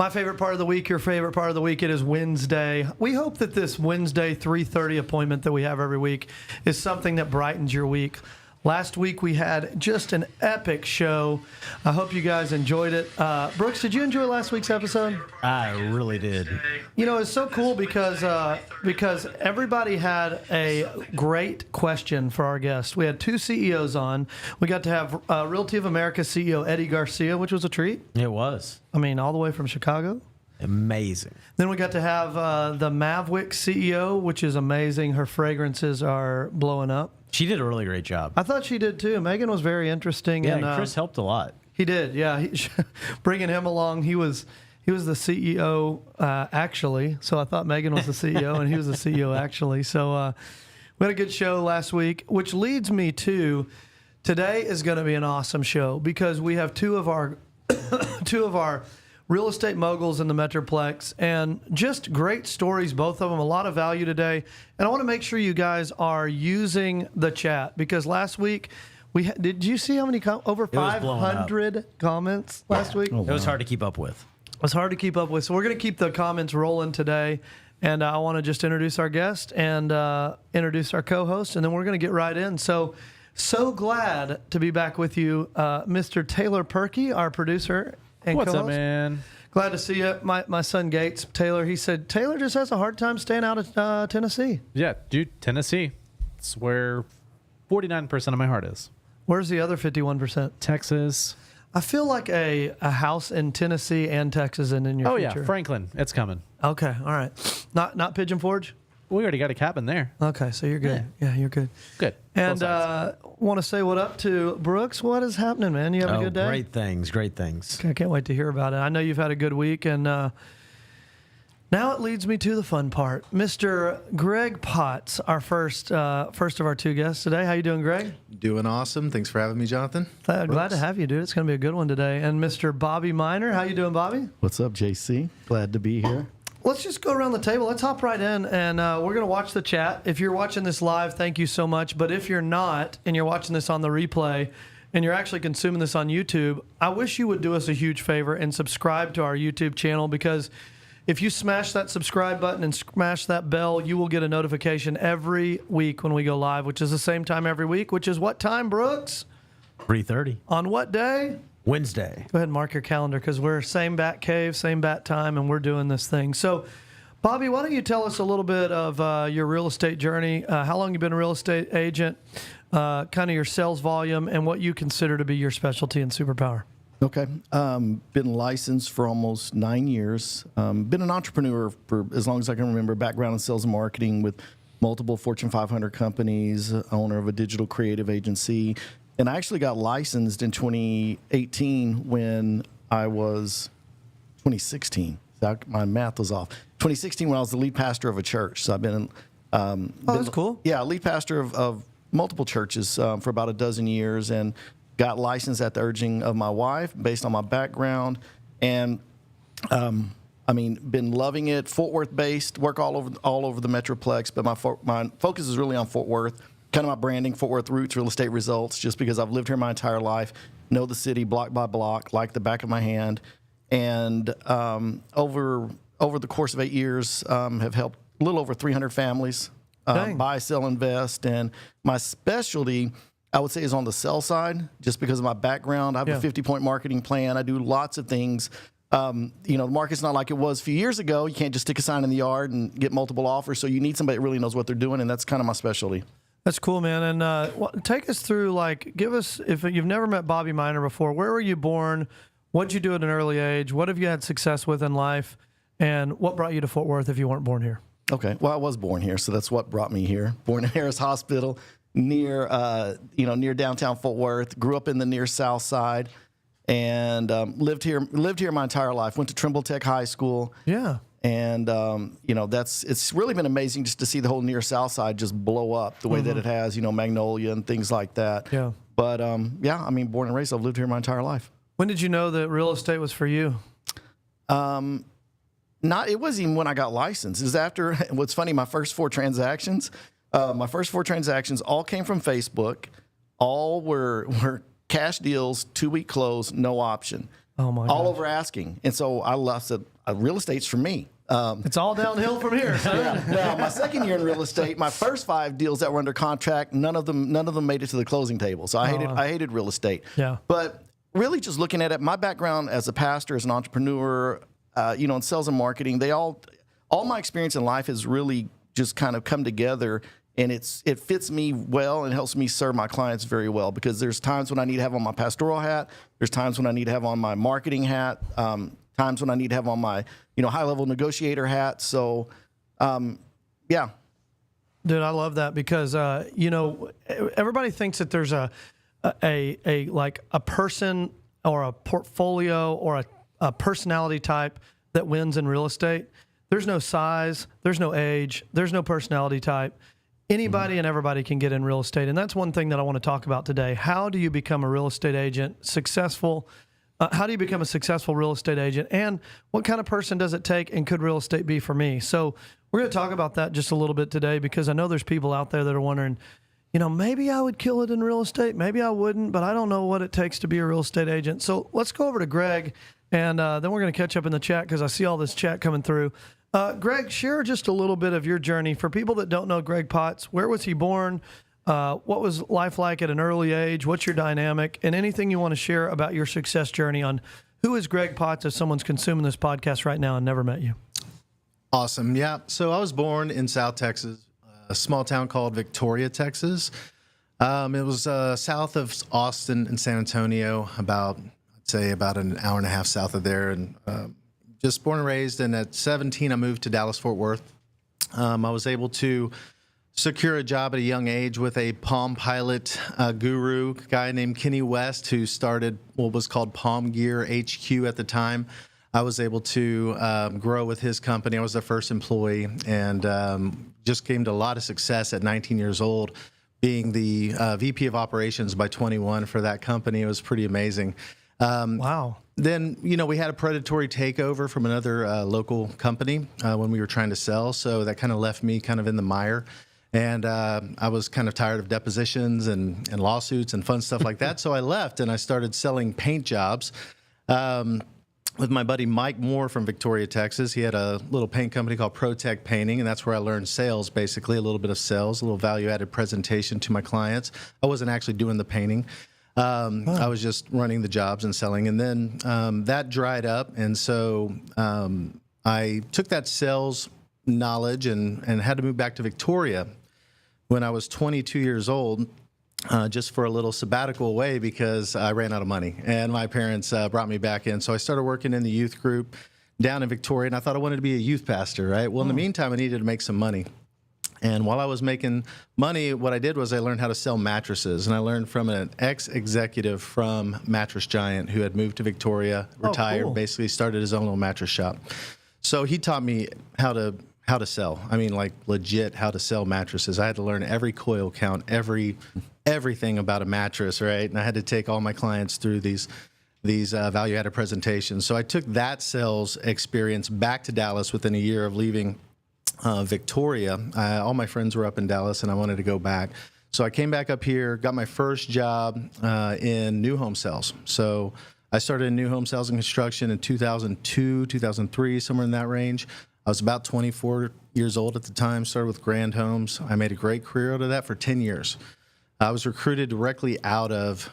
My favorite part of the week, your favorite part of the week, it is Wednesday. We hope that this Wednesday 3:30 appointment that we have every week is something that brightens your week. Last week we had just an epic show. I hope you guys enjoyed it. Brooks, did you enjoy last week's episode? I really did. You know, it's so cool because everybody had a great question for our guest. We had two CEOs on. We got to have Realty of America CEO Eddie Garcia, which was a treat. It was. I mean, all the way from Chicago. Amazing. Then we got to have the Mavwick CEO, which is amazing. Her fragrances are blowing up. She did a really great job. I thought she did too. Megan was very interesting. Yeah, and Chris helped a lot. He did, yeah. Bringing him along, he was the CEO actually. So I thought Megan was the CEO and he was the CEO actually. So we had a good show last week, which leads me to today is going to be an awesome show because we have two of our real estate moguls in the Metroplex, and just great stories, both of them, a lot of value today. And I want to make sure you guys are using the chat because last week did you see how many over 500 comments last week? It was hard to keep up with. It was hard to keep up with. So we're going to keep the comments rolling today. And I want to just introduce our guest and introduce our co-host, and then we're going to get right in. So glad to be back with you, Mr. Taylor Perkey, our producer. And what's co-host. up, man? Glad to see you. My son Gates, Taylor, he said Taylor just has a hard time staying out of Tennessee. Yeah, dude, Tennessee. It's where 49% of my heart is. Where's the other 51%? Texas. I feel like a house in Tennessee and Texas and in your future. Yeah, Franklin. It's coming. Okay, all right. Not Pigeon Forge? We already got a cabin there. Okay, so you're good. Yeah, you're good. Good. And want to say what up to Brooks. What is happening, man? You having a good day? Great things. I can't wait to hear about it. I know you've had a good week, and now it leads me to the fun part. Mr. Greg Potts, our first of our two guests today. How you doing, Greg? Doing awesome. Thanks for having me, Jonathan. Glad to have you, dude. It's going to be a good one today. And Mr. Bobby Miner, how you doing, Bobby? What's up, JC? Glad to be here. Let's just go around the table. Let's hop right in, and we're going to watch the chat. If you're watching this live, thank you so much. But if you're not, and you're watching this on the replay, and you're actually consuming this on YouTube, I wish you would do us a huge favor and subscribe to our YouTube channel, because if you smash that subscribe button and smash that bell, you will get a notification every week when we go live, which is the same time every week, which is what time, Brooks? 3:30. On what day? Wednesday. Go ahead and mark your calendar because we're same bat cave, same bat time, and we're doing this thing. So, Bobby, why don't you tell us a little bit of your real estate journey, how long you've been a real estate agent, kind of your sales volume, and what you consider to be your specialty and superpower. Okay. Been licensed for almost 9 years. Been an entrepreneur for as long as I can remember. Background in sales and marketing with multiple Fortune 500 companies, owner of a digital creative agency. And I actually got licensed in 2018 when I was 2016. My math was off. 2016 when I was the lead pastor of a church. So I've been That's cool. Yeah, lead pastor of multiple churches for about a dozen years, and got licensed at the urging of my wife based on my background. And been loving it. Fort Worth based, work all over the Metroplex, but my focus is really on Fort Worth. Kind of my branding, Fort Worth Roots Real Estate Results, just because I've lived here my entire life, know the city block by block, like the back of my hand. And over the course of 8 years, have helped a little over 300 families buy, sell, invest. And my specialty, I would say, is on the sell side, just because of my background. I have a 50-point marketing plan. I do lots of things. The market's not like it was a few years ago. You can't just stick a sign in the yard and get multiple offers. So you need somebody that really knows what they're doing, and that's kind of my specialty. That's cool, man. And take us through, give us, if you've never met Bobby Miner before, where were you born? What did you do at an early age? What have you had success with in life? And what brought you to Fort Worth if you weren't born here? Okay. Well, I was born here, so that's what brought me here. Born in Harris Hospital, near downtown Fort Worth. Grew up in the near South Side, and lived here my entire life. Went to Trimble Tech High School. Yeah. And, it's really been amazing just to see the whole near South Side just blow up the way that it has, Magnolia and things like that. Yeah. But, born and raised, I've lived here my entire life. When did you know that real estate was for you? It wasn't even when I got licensed. It was after, what's funny, my first four transactions all came from Facebook. All were cash deals, 2-week close, no option. Oh my all gosh. over asking. And so I said, real estate's for me. It's all downhill from here. son. Now, my second year in real estate, my first 5 deals that were under contract, none of them made it to the closing table. So I hated real estate. Yeah. But really, just looking at it, my background as a pastor, as an entrepreneur, in sales and marketing, all my experience in life has really just kind of come together, and it fits me well and helps me serve my clients very well, because there's times when I need to have on my pastoral hat, there's times when I need to have on my marketing hat, times when I need to have on my high-level negotiator hat. So, yeah. Dude, I love that because everybody thinks that there's a person or a portfolio or a personality type that wins in real estate. There's no size, there's no age, there's no personality type. Anybody and everybody can get in real estate, and that's one thing that I want to talk about today. How do you become a real estate agent successful? How do you become a successful real estate agent, and what kind of person does it take, and could real estate be for me? So we're going to talk about that just a little bit today, because I know there's people out there that are wondering, maybe I would kill it in real estate, maybe I wouldn't, but I don't know what it takes to be a real estate agent. So let's go over to Greg, and then we're going to catch up in the chat, because I see all this chat coming through. Greg, share just a little bit of your journey. For people that don't know Greg Potts, where was he born? What was life like at an early age? What's your dynamic? And anything you want to share about your success journey on who is Greg Potts if someone's consuming this podcast right now and never met you? Awesome. Yeah. So I was born in South Texas, a small town called Victoria, Texas. It was south of Austin and San Antonio, about an hour and a half south of there. And just born and raised. And at 17, I moved to Dallas-Fort Worth. I was able to secure a job at a young age with a Palm Pilot guru, a guy named Kenny West, who started what was called Palm Gear HQ at the time. I was able to grow with his company. I was their first employee, and just came to a lot of success at 19 years old, being the VP of operations by 21 for that company. It was pretty amazing. Wow. Then, we had a predatory takeover from another local company when we were trying to sell. So that kind of left me kind of in the mire. And I was kind of tired of depositions and lawsuits and fun stuff like that. So I left, and I started selling paint jobs with my buddy Mike Moore from Victoria, Texas. He had a little paint company called ProTech Painting, and that's where I learned sales, basically, a little bit of sales, a little value-added presentation to my clients. I wasn't actually doing the painting. I was just running the jobs and selling. And then that dried up, and so I took that sales knowledge and had to move back to Victoria when I was 22 years old, just for a little sabbatical away, because I ran out of money, and my parents brought me back in. So I started working in the youth group down in Victoria, and I thought I wanted to be a youth pastor, right? Well, in the meantime, I needed to make some money. And while I was making money, what I did was I learned how to sell mattresses. And I learned from an ex-executive from Mattress Giant who had moved to Victoria, retired, cool. basically started his own little mattress shop. So he taught me how to sell. I mean, like legit how to sell mattresses. I had to learn every coil count, everything about a mattress, right? And I had to take all my clients through these value-added presentations. So I took that sales experience back to Dallas within a year of leaving Victoria. All my friends were up in Dallas, and I wanted to go back. So I came back up here, got my first job in new home sales. So I started in new home sales and construction in 2002, 2003, somewhere in that range. I was about 24 years old at the time, started with Grand Homes. I made a great career out of that for 10 years. I was recruited directly out of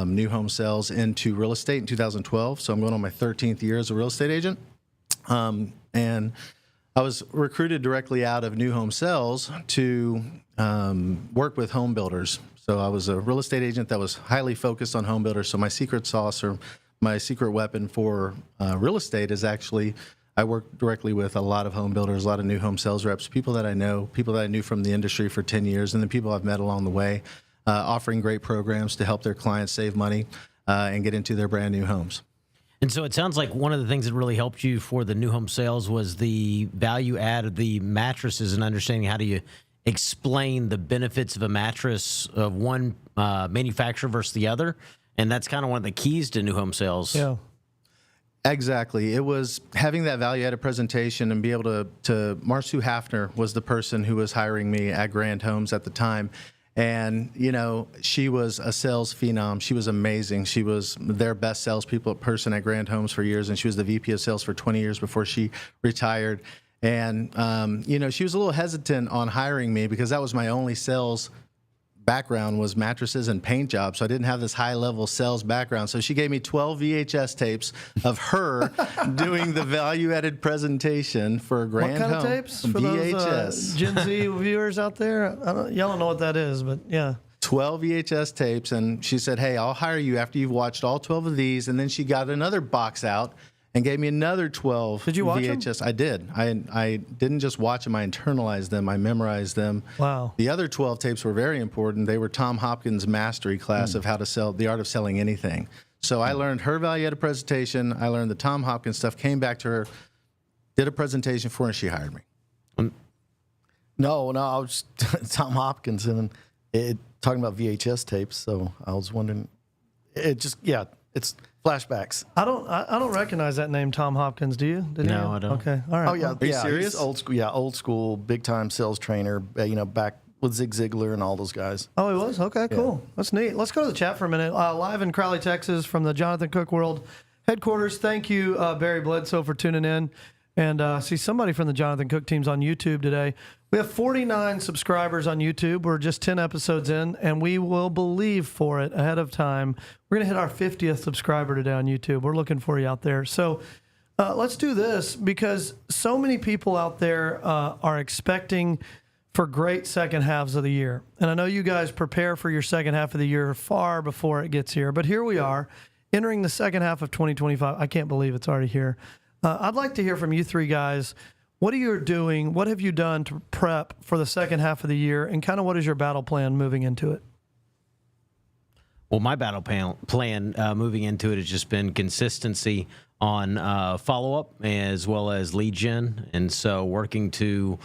new home sales into real estate in 2012. So I'm going on my 13th year as a real estate agent. And I was recruited directly out of new home sales to work with home builders. So I was a real estate agent that was highly focused on home builders. So my secret sauce, or my secret weapon for real estate, is actually I work directly with a lot of home builders, a lot of new home sales reps, people that I know, people that I knew from the industry for 10 years, and then people I've met along the way, offering great programs to help their clients save money and get into their brand new homes. And so it sounds like one of the things that really helped you for the new home sales was the value add of the mattresses and understanding how do you explain the benefits of a mattress of one manufacturer versus the other. And that's kind of one of the keys to new home sales. Yeah. Exactly. It was having that value-added presentation and be able to Marsu Hafner was the person who was hiring me at Grand Homes at the time. And, you know, she was a sales phenom. She was amazing. She was their best salespeople person at Grand Homes for years, and she was the VP of sales for 20 years before she retired. And, you know, she was a little hesitant on hiring me because that was my only sales background, was mattresses and paint jobs. So I didn't have this high level sales background. So she gave me 12 VHS tapes of her doing the value added presentation for a Grand What kind Home. of tapes for VHS. those Gen Z viewers out there? Y'all don't know what that is, but yeah. 12 VHS tapes, and she said, "Hey, I'll hire you after you've watched all 12 of these." And then she got another box out and gave me another 12 Did you watch them? VHS. I did. I didn't just watch them, I internalized them, I memorized them. Wow. The other 12 tapes were very important. They were Tom Hopkins' mastery class of how to sell, the art of selling anything. So I learned her value-added presentation. I learned the Tom Hopkins stuff, came back to her, did a presentation for her, and she hired me. No, I was Tom Hopkins and talking about VHS tapes. So I was wondering, it's flashbacks. I don't recognize that name, Tom Hopkins. Do you? Did No, you? I don't. Okay. All right. Oh yeah, you yeah. serious? He's old school. Yeah, old school, big time sales trainer. You know, back with Zig Ziglar and all those guys. Oh, he was? Okay, cool. That's neat. Let's go to the chat for a minute. Live in Crowley, Texas from the Jonathan Cook World headquarters. Thank you, Barry Bledsoe, for tuning in. And see somebody from the Jonathan Cook team's on YouTube today. We have 49 subscribers on YouTube. We're just 10 episodes in, and we will believe for it ahead of time. We're going to hit our 50th subscriber today on YouTube. We're looking for you out there. So let's do this, because so many people out there are expecting for great second halves of the year. And I know you guys prepare for your second half of the year far before it gets here, but here we are entering the second half of 2025. I can't believe it's already here. I'd like to hear from you three guys. What are you doing? What have you done to prep for the second half of the year? And kind of what is your battle plan moving into it? Well, my battle plan moving into it has just been consistency on follow-up as well as lead gen. And so working to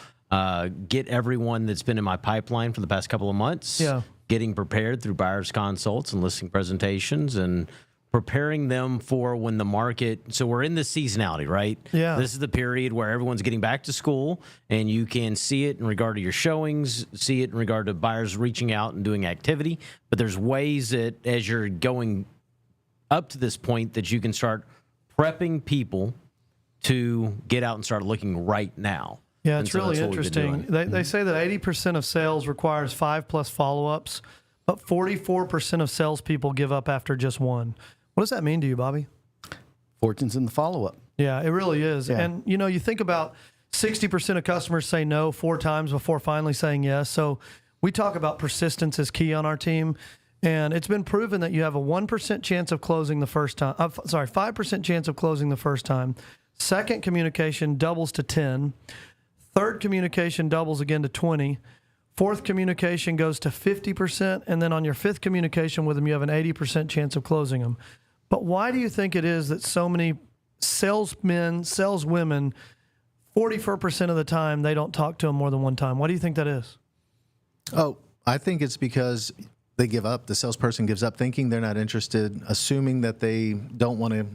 get everyone that's been in my pipeline for the past couple of months, getting prepared through buyer's consults and listing presentations, and preparing them for when the market, so we're in this seasonality, right? Yeah. This is the period where everyone's getting back to school, and you can see it in regard to your showings, see it in regard to buyers reaching out and doing activity. But there's ways that as you're going up to this point that you can start prepping people to get out and start looking right now. Yeah, And it's so really that's what we've been interesting. doing. They say that 80% of sales requires 5+ follow-ups, but 44% of salespeople give up after just one. What does that mean to you, Bobby? Fortune's in the follow up. Yeah, it really is. Yeah. And, you know, you think about 60% of customers say no 4 times before finally saying yes. So we talk about persistence as key on our team. And it's been proven that you have a 1% chance of closing the first time. 5% chance of closing the first time. Second communication doubles to 10. Third communication doubles again to 20. Fourth communication goes to 50%. And then on your fifth communication with them, you have an 80% chance of closing them. But why do you think it is that so many salesmen, saleswomen, 44% of the time, they don't talk to them more than one time? Why do you think that is? Oh, I think it's because they give up. The salesperson gives up, thinking they're not interested, assuming that they don't want to,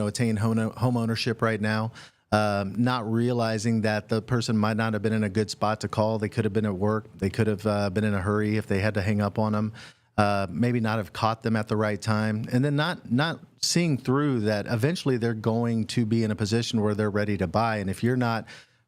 attain home ownership right now. Not realizing that the person might not have been in a good spot to call. They could have been at work. They could have been in a hurry if they had to hang up on them. Maybe not have caught them at the right time, and then not seeing through that eventually they're going to be in a position where they're ready to buy. And if you're not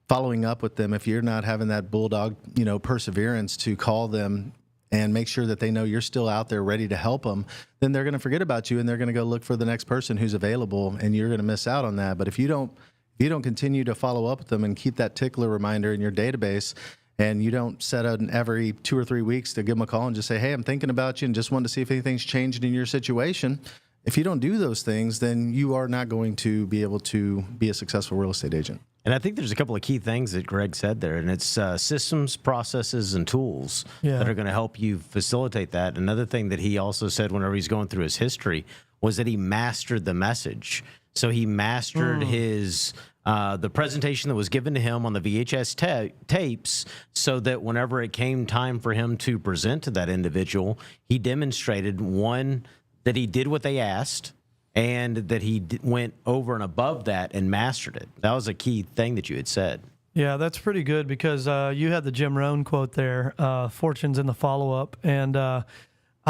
following up with them, if you're not having that bulldog, perseverance to call them and make sure that they know you're still out there ready to help them, then they're going to forget about you and they're going to go look for the next person who's available, and you're going to miss out on that. But if you don't continue to follow up with them and keep that tickler reminder in your database, and you don't set out every 2 or 3 weeks to give them a call and just say, hey, I'm thinking about you and just wanted to see if anything's changed in your situation. If you don't do those things, then you are not going to be able to be a successful real estate agent. And I think there's a couple of key things that Greg said there, and it's systems, processes, and tools that are going to help you facilitate that. Another thing that he also said whenever he's going through his history was that he mastered the message. So he mastered his the presentation that was given to him on the VHS tapes, so that whenever it came time for him to present to that individual, he demonstrated, one, that he did what they asked, and that he went over and above that and mastered it. That was a key thing that you had said. Yeah, that's pretty good because you had the Jim Rohn quote there, fortunes in the follow-up. And I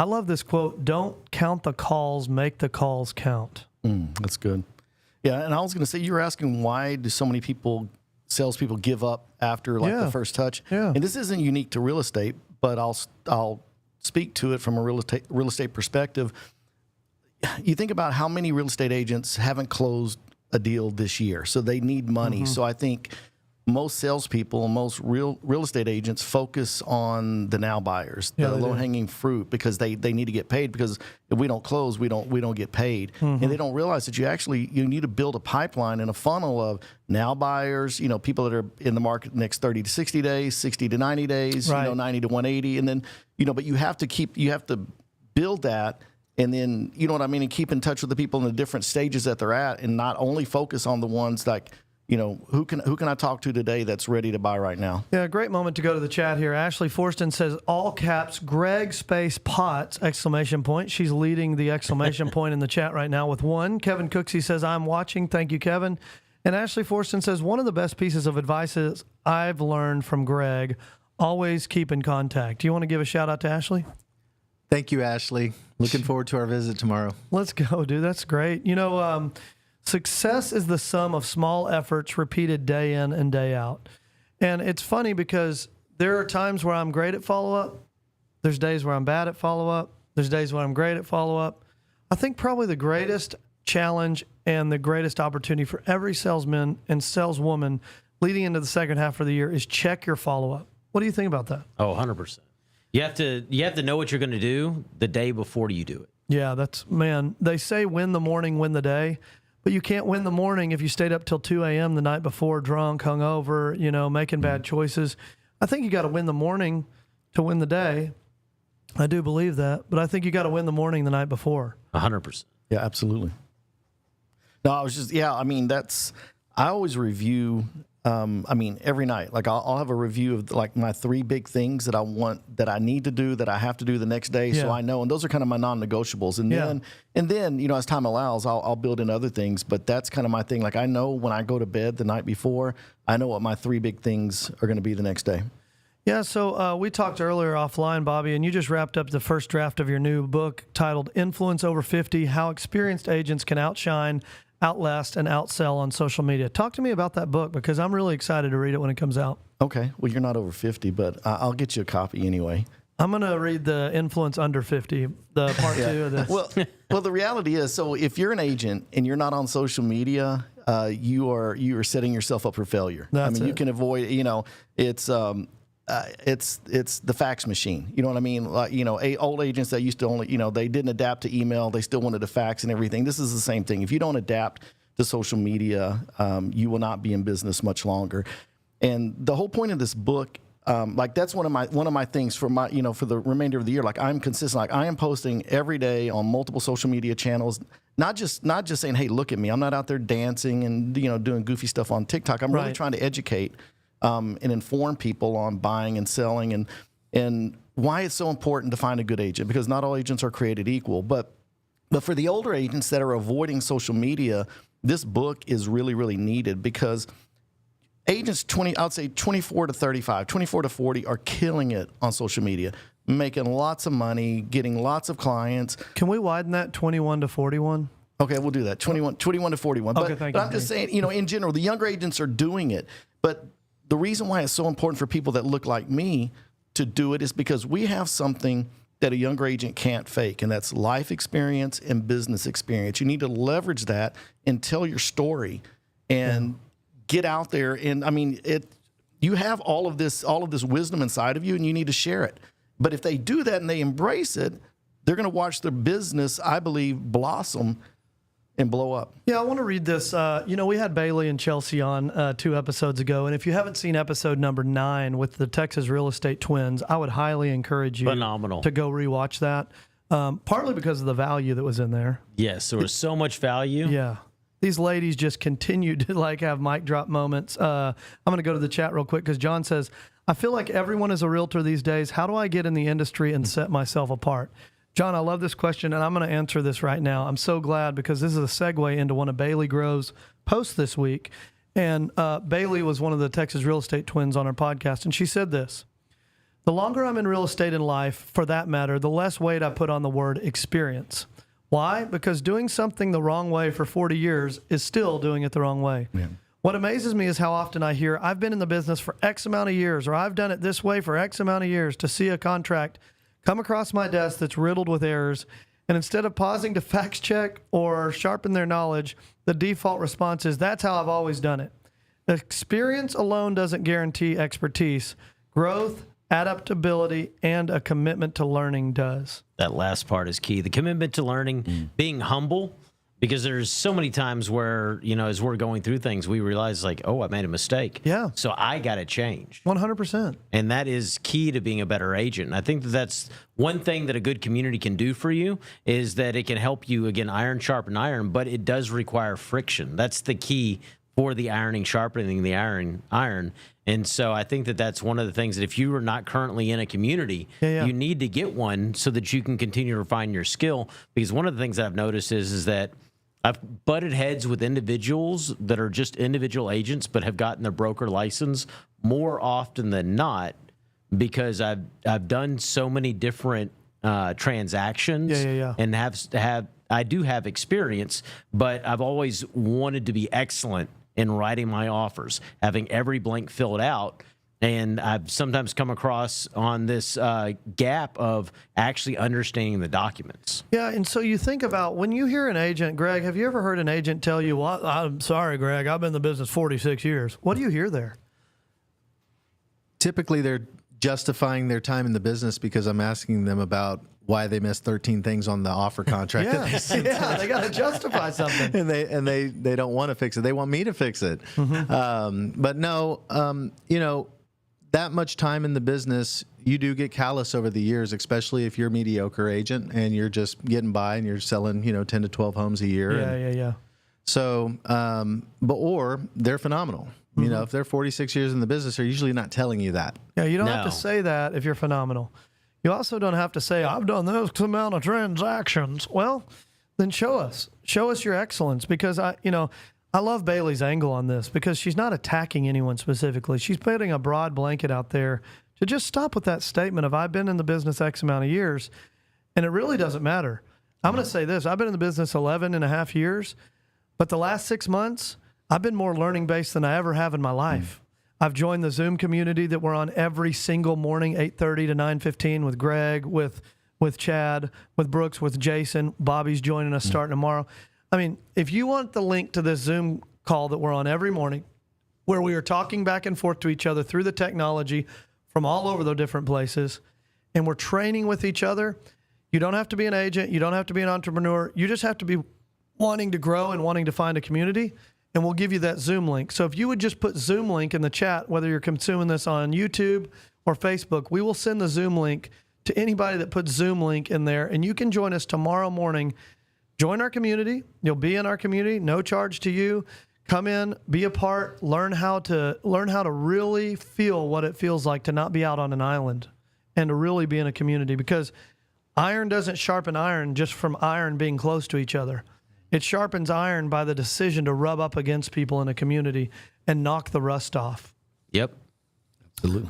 love this quote, don't count the calls, make the calls count. That's good. Yeah, and I was going to say, you were asking why do so many salespeople give up after Yeah. the first touch? Yeah. And this isn't unique to real estate, but I'll speak to it from a real estate perspective. You think about how many real estate agents haven't closed a deal this year, so they need money. So I think most salespeople, most real estate agents focus on the now buyers, Yeah, the they do. low hanging fruit, because they need to get paid, because if we don't close, we don't get paid. And they don't realize that you need to build a pipeline and a funnel of now buyers, people that are in the market next 30 to 60 days, 60 to 90 days, Right. 90 to 180. And then, but you have to build that. And then, you know what I mean? And keep in touch with the people in the different stages that they're at, and not only focus on the ones like, who can I talk to today that's ready to buy right now? Yeah, great moment to go to the chat here. Ashley Forston says, all caps, Greg space Potts, exclamation point. She's leading the exclamation point in the chat right now with 1. Kevin Cooksey says, I'm watching. Thank you, Kevin. And Ashley Forston says, one of the best pieces of advice is I've learned from Greg, always keep in contact. Do you want to give a shout out to Ashley? Thank you, Ashley. Looking forward to our visit tomorrow. Let's go, dude. That's great. Success is the sum of small efforts repeated day in and day out. And it's funny because there are times where I'm great at follow-up. There's days where I'm bad at follow-up. There's days where I'm great at follow-up. I think probably the greatest challenge and the greatest opportunity for every salesman and saleswoman leading into the second half of the year is check your follow-up. What do you think about that? Oh, 100%. You have to know what you're going to do the day before you do it. Yeah, they say win the morning, win the day. But you can't win the morning if you stayed up till 2 a.m. the night before, drunk, hungover, making bad choices. I think you got to win the morning to win the day. I do believe that, but I think you got to win the morning the night before. 100%. Yeah, absolutely. No, I always review, every night. Like I'll have a review of like my 3 big things that I want, that I need to do, that I have to do the next day. So Yeah. I know, and those are kind of my non-negotiables. And Yeah. then, as time allows, I'll build in other things, but that's kind of my thing. Like I know when I go to bed the night before, I know what my 3 big things are going to be the next day. Yeah, so we talked earlier offline, Bobby, and you just wrapped up the first draft of your new book titled Influence Over 50, How Experienced Agents Can Outshine, Outlast, and Outsell on Social Media. Talk to me about that book because I'm really excited to read it when it comes out. Okay. Well, you're not over 50, but I'll get you a copy anyway. I'm going to read the Influence Under 50, the part 2 of this. Well, the reality is, so if you're an agent and you're not on social media, you are setting yourself up for failure. That's you it. can avoid, it's the fax machine. You know what I mean? Like, old agents that used to only, they didn't adapt to email. They still wanted to fax and everything. This is the same thing. If you don't adapt to social media, you will not be in business much longer. And the whole point of this book, that's one of my things for for the remainder of the year. Like I'm consistent. Like I am posting every day on multiple social media channels. Not just saying, hey, look at me. I'm not out there dancing and doing goofy stuff on TikTok. I'm really Right. trying to educate and inform people on buying and selling and why it's so important to find a good agent, because not all agents are created equal. But for the older agents that are avoiding social media, this book is really, really needed, because agents 24 to 35, 24 to 40 are killing it on social media, making lots of money, getting lots of clients. Can we widen that 21 to 41? Okay, we'll do that. 21 to 41. Okay, thank but you. I'm just saying, in general, the younger agents are doing it. But the reason why it's so important for people that look like me to do it is because we have something that a younger agent can't fake, and that's life experience and business experience. You need to leverage that and tell your story and get out there. And you have all of this wisdom inside of you, and you need to share it. But if they do that and they embrace it, they're going to watch their business, I believe, blossom and blow up. Yeah, I want to read this. We had Bailey and Chelsea on 2 episodes ago, and if you haven't seen episode number 9 with the Texas real estate twins, I would highly encourage you Phenomenal. to go rewatch that, partly because of the value that was in there. Yes, there was so much value. Yeah. These ladies just continued to have mic drop moments. I'm going to go to the chat real quick because John says, I feel like everyone is a realtor these days. How do I get in the industry and set myself apart? John, I love this question, and I'm going to answer this right now. I'm so glad because this is a segue into one of Bailey Grove's posts this week. And Bailey was one of the Texas real estate twins on our podcast, and she said this: the longer I'm in real estate in life, for that matter, the less weight I put on the word experience. Why? Because doing something the wrong way for 40 years is still doing it the wrong way. Yeah. What amazes me is how often I hear, I've been in the business for X amount of years, or I've done it this way for X amount of years, to see a contract come across my desk that's riddled with errors. And instead of pausing to fact check or sharpen their knowledge, the default response is, that's how I've always done it. Experience alone doesn't guarantee expertise. Growth, adaptability, and a commitment to learning does. That last part is key. The commitment to learning, being humble, because there's so many times where, as we're going through things, we realize like, oh, I made a mistake. Yeah. So I got to change. 100%. And that is key to being a better agent. And I think that that's one thing that a good community can do for you, is that it can help you, again, iron sharpen iron, but it does require friction. That's the key for the ironing, sharpening the iron. And so I think that that's one of the things that if you are not currently in a community, you need to get one so that you can continue to refine your skill. Because one of the things that I've noticed is that I've butted heads with individuals that are just individual agents but have gotten their broker license more often than not, because I've done so many different transactions and I do have experience, but I've always wanted to be excellent in writing my offers, having every blank filled out. And I've sometimes come across on this gap of actually understanding the documents. Yeah, and so you think about when you hear an agent, Greg, have you ever heard an agent tell you, well, I'm sorry, Greg, I've been in the business 46 years. What do you hear there? Typically, they're justifying their time in the business because I'm asking them about why they missed 13 things on the offer contract. Yeah, they got to justify something. And they don't want to fix it. They want me to fix it. But no, that much time in the business, you do get callous over the years, especially if you're a mediocre agent and you're just getting by and you're selling, 10 to 12 homes a year. Yeah. So, or they're phenomenal. If they're 46 years in the business, they're usually not telling you that. Yeah, you don't have to say that if you're phenomenal. You also don't have to say, I've done this amount of transactions. Well, then show us your excellence, because I love Bailey's angle on this, because she's not attacking anyone specifically. She's putting a broad blanket out there to just stop with that statement of, I've been in the business X amount of years, and it really doesn't matter. I'm going to say this. I've been in the business 11 and a half years, but the last 6 months, I've been more learning-based than I ever have in my life. I've joined the Zoom community that we're on every single morning, 8:30 to 9:15, with Greg, with Chad, with Brooks, with Jason. Bobby's joining us starting tomorrow. I mean, if you want the link to this Zoom call that we're on every morning, where we are talking back and forth to each other through the technology from all over the different places, and we're training with each other, you don't have to be an agent. You don't have to be an entrepreneur. You just have to be wanting to grow and wanting to find a community, and we'll give you that Zoom link. So if you would just put Zoom link in the chat, whether you're consuming this on YouTube or Facebook, we will send the Zoom link to anybody that puts Zoom link in there, and you can join us tomorrow morning. Join our community. You'll be in our community, no charge to you. Come in, be a part, learn how to really feel what it feels like to not be out on an island and to really be in a community, because iron doesn't sharpen iron just from iron being close to each other. It sharpens iron by the decision to rub up against people in a community and knock the rust off. Yep. Absolutely.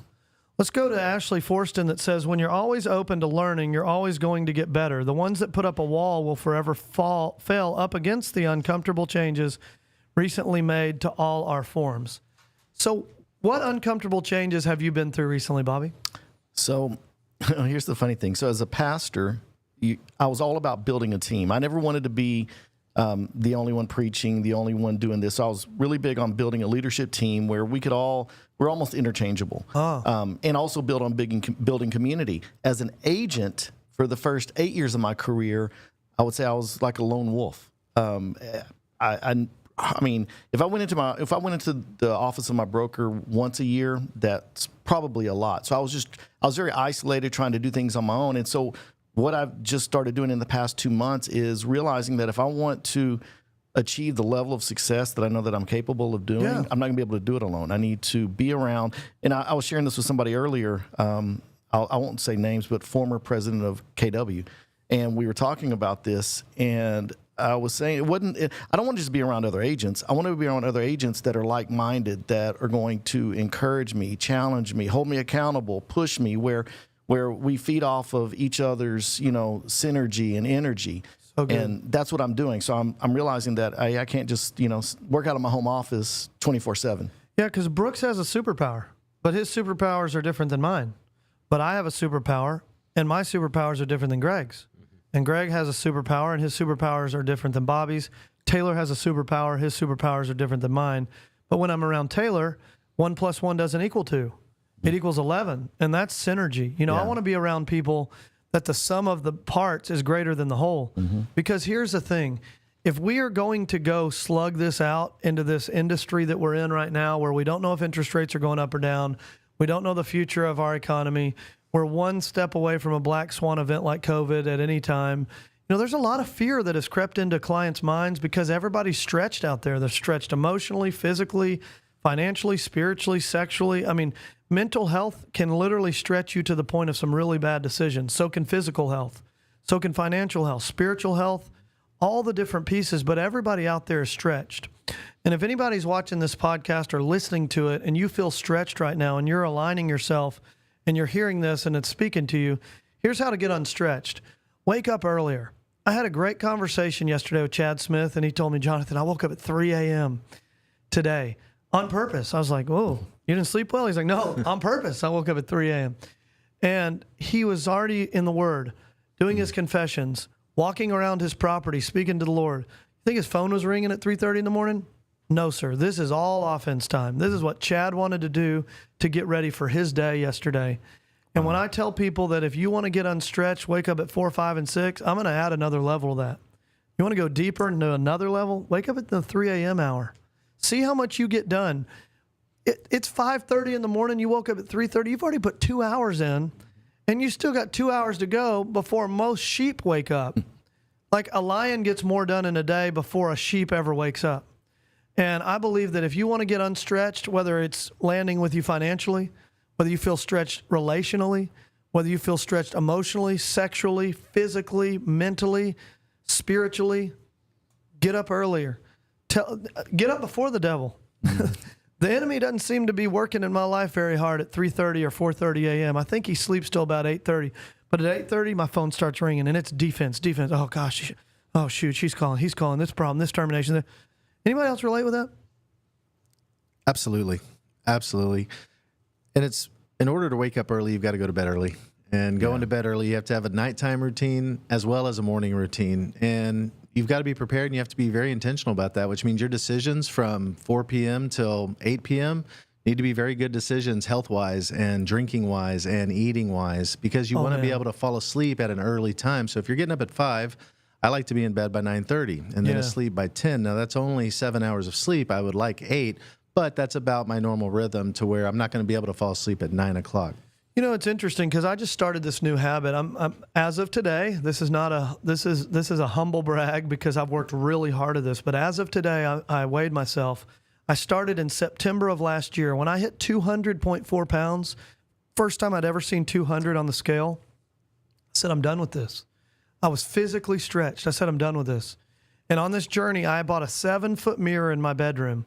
Let's go to Ashley Forston, that says, when you're always open to learning, you're always going to get better. The ones that put up a wall will forever fail up against the uncomfortable changes recently made to all our forms. So what uncomfortable changes have you been through recently, Bobby? So here's the funny thing. So as a pastor, I was all about building a team. I never wanted to be the only one preaching, the only one doing this. So I was really big on building a leadership team where we're almost interchangeable, and also build on building community. As an agent, for the first 8 years of my career, I would say I was like a lone wolf. I mean, if I went into the office of my broker once a year, that's probably a lot. So I was very isolated, trying to do things on my own. And so what I've just started doing in the past 2 months is realizing that if I want to achieve the level of success that I know that I'm capable of doing, I'm not gonna be able to do it alone. I need to be around. And I was sharing this with somebody earlier. I won't say names, but former president of KW. And we were talking about this, and I was saying, I don't want to just be around other agents. I want to be around other agents that are like-minded, that are going to encourage me, challenge me, hold me accountable, push me, where we feed off of each other's, synergy and energy. So good. And that's what I'm doing. So I'm realizing that I can't just, work out of my home office 24/7. Yeah, because Brooks has a superpower, but his superpowers are different than mine. But I have a superpower, and my superpowers are different than Greg's. And Greg has a superpower, and his superpowers are different than Bobby's. Taylor has a superpower. His superpowers are different than mine. But when I'm around Taylor, 1 + 1 doesn't equal 2. It equals 11, and that's synergy. I want to be around people that the sum of the parts is greater than the whole. Because here's the thing. If we are going to go slug this out into this industry that we're in right now, where we don't know if interest rates are going up or down, we don't know the future of our economy, we're one step away from a black swan event like COVID at any time. There's a lot of fear that has crept into clients' minds because everybody's stretched out there. They're stretched emotionally, physically, financially, spiritually, sexually. I mean, mental health can literally stretch you to the point of some really bad decisions. So can physical health. So can financial health, spiritual health, all the different pieces. But everybody out there is stretched. And if anybody's watching this podcast or listening to it and you feel stretched right now and you're aligning yourself and you're hearing this and it's speaking to you, here's how to get unstretched. Wake up earlier. I had a great conversation yesterday with Chad Smith, and he told me, Jonathan, I woke up at 3 a.m. today on purpose. I was like, whoa, you didn't sleep well? He's like, no, on purpose. I woke up at 3 a.m. And he was already in the Word, doing his confessions, walking around his property, speaking to the Lord. You think his phone was ringing at 3:30 in the morning? No, sir. This is all offense time. This is what Chad wanted to do to get ready for his day yesterday. And when I tell people that if you want to get unstretched, wake up at 4, 5, and 6, I'm going to add another level to that. You want to go deeper into another level? Wake up at the 3 a.m. hour. See how much you get done. It's 5:30 in the morning. You woke up at 3:30. You've already put 2 hours in, and you still got 2 hours to go before most sheep wake up. Like a lion gets more done in a day before a sheep ever wakes up. And I believe that if you want to get unstretched, whether it's landing with you financially, whether you feel stretched relationally, whether you feel stretched emotionally, sexually, physically, mentally, spiritually, get up earlier. Get up before the devil. The enemy doesn't seem to be working in my life very hard at 3:30 or 4:30 a.m. I think he sleeps till about 8:30. But at 8:30, my phone starts ringing, and it's defense. Oh, gosh. Oh, shoot, she's calling. He's calling. This problem, this termination. Anybody else relate with that? Absolutely. And it's, in order to wake up early, you've got to go to bed early. And going to bed early, you have to have a nighttime routine as well as a morning routine. And you've got to be prepared, and you have to be very intentional about that, which means your decisions from 4 p.m. till 8 p.m. need to be very good decisions health-wise and drinking-wise and eating-wise, because you want to be able to fall asleep at an early time. So if you're getting up at 5, I like to be in bed by 9:30 and then asleep by 10. Now, that's only 7 hours of sleep. I would like 8, but that's about my normal rhythm, to where I'm not going to be able to fall asleep at 9 o'clock. It's interesting because I just started this new habit. I'm as of today, this is a humble brag because I've worked really hard at this, but as of today, I weighed myself. I started in September of last year. When I hit 200.4 pounds, first time I'd ever seen 200 on the scale, I said, I'm done with this. I was physically stretched. I said, I'm done with this. And on this journey, I bought a 7-foot mirror in my bedroom.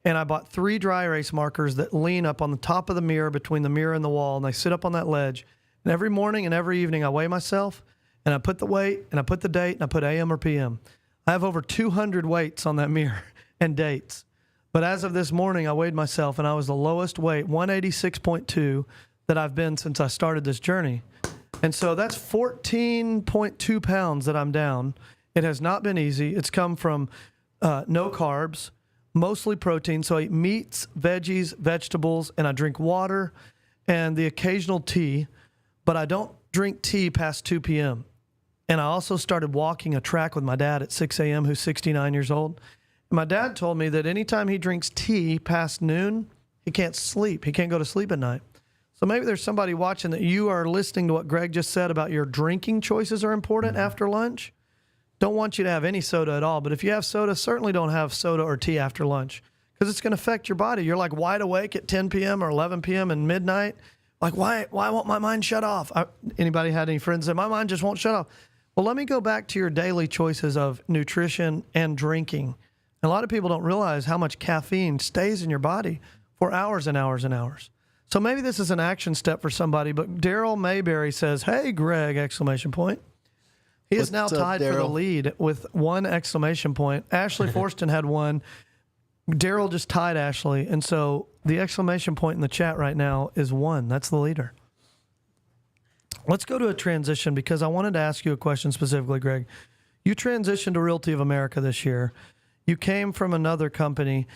And I bought 3 dry erase markers that lean up on the top of the mirror, between the mirror and the wall. And they sit up on that ledge. And every morning and every evening, I weigh myself. And I put the weight, and I put the date, and I put AM or PM. I have over 200 weights on that mirror and dates. But as of this morning, I weighed myself, and I was the lowest weight, 186.2, that I've been since I started this journey. And so that's 14.2 pounds that I'm down. It has not been easy. It's come from no carbs, mostly protein. So I eat meats, veggies, vegetables, and I drink water and the occasional tea, but I don't drink tea past 2 p.m. And I also started walking a track with my dad at 6 a.m., who's 69 years old. And my dad told me that anytime he drinks tea past noon, he can't sleep. He can't go to sleep at night. So maybe there's somebody watching that you are listening to what Greg just said about your drinking choices are important after lunch. Don't want you to have any soda at all. But if you have soda, certainly don't have soda or tea after lunch, because it's going to affect your body. You're like wide awake at 10 p.m. or 11 p.m. and midnight. Like, why won't my mind shut off? Anybody had any friends that my mind just won't shut off? Well, let me go back to your daily choices of nutrition and drinking. A lot of people don't realize how much caffeine stays in your body for hours and hours and hours. So maybe this is an action step for somebody, but Daryl Mayberry says, "Hey, Greg!" exclamation point. He is now What's up, tied for the Daryl? lead with 1 exclamation point. Ashley Forston had 1. Daryl just tied Ashley. And so the exclamation point in the chat right now is 1. That's the leader. Let's go to a transition because I wanted to ask you a question specifically, Greg. You transitioned to Realty of America this year. You came from another company.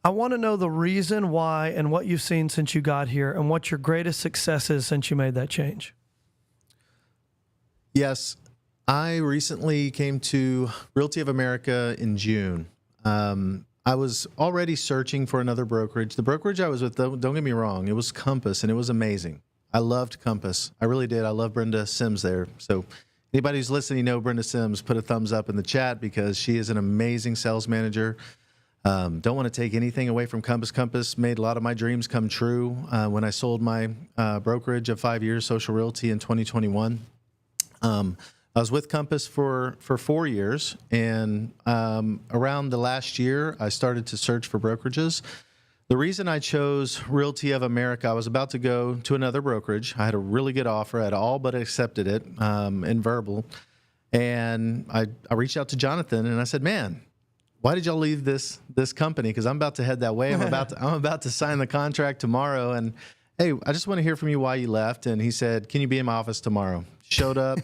I want to know the reason why and what you've seen since you got here and what your greatest success is since you made that change. Yes, I recently came to Realty of America in June. I was already searching for another brokerage. The brokerage I was with, don't get me wrong, it was Compass, and it was amazing. I loved Compass. I really did. I love Brenda Sims there. So anybody who's listening, Brenda Sims, put a thumbs up in the chat because she is an amazing sales manager. Don't want to take anything away from Compass. Compass made a lot of my dreams come true when I sold my brokerage of 5 years, Social Realty, in 2021. I was with Compass for 4 years, and around the last year, I started to search for brokerages. The reason I chose Realty of America, I was about to go to another brokerage. I had a really good offer. I had all but accepted it in verbal. And I reached out to Jonathan, and I said, "Man, why did y'all leave this company? Because I'm about to head that way. I'm about to sign the contract tomorrow. And hey, I just want to hear from you why you left." And he said, "Can you be in my office tomorrow?" Showed up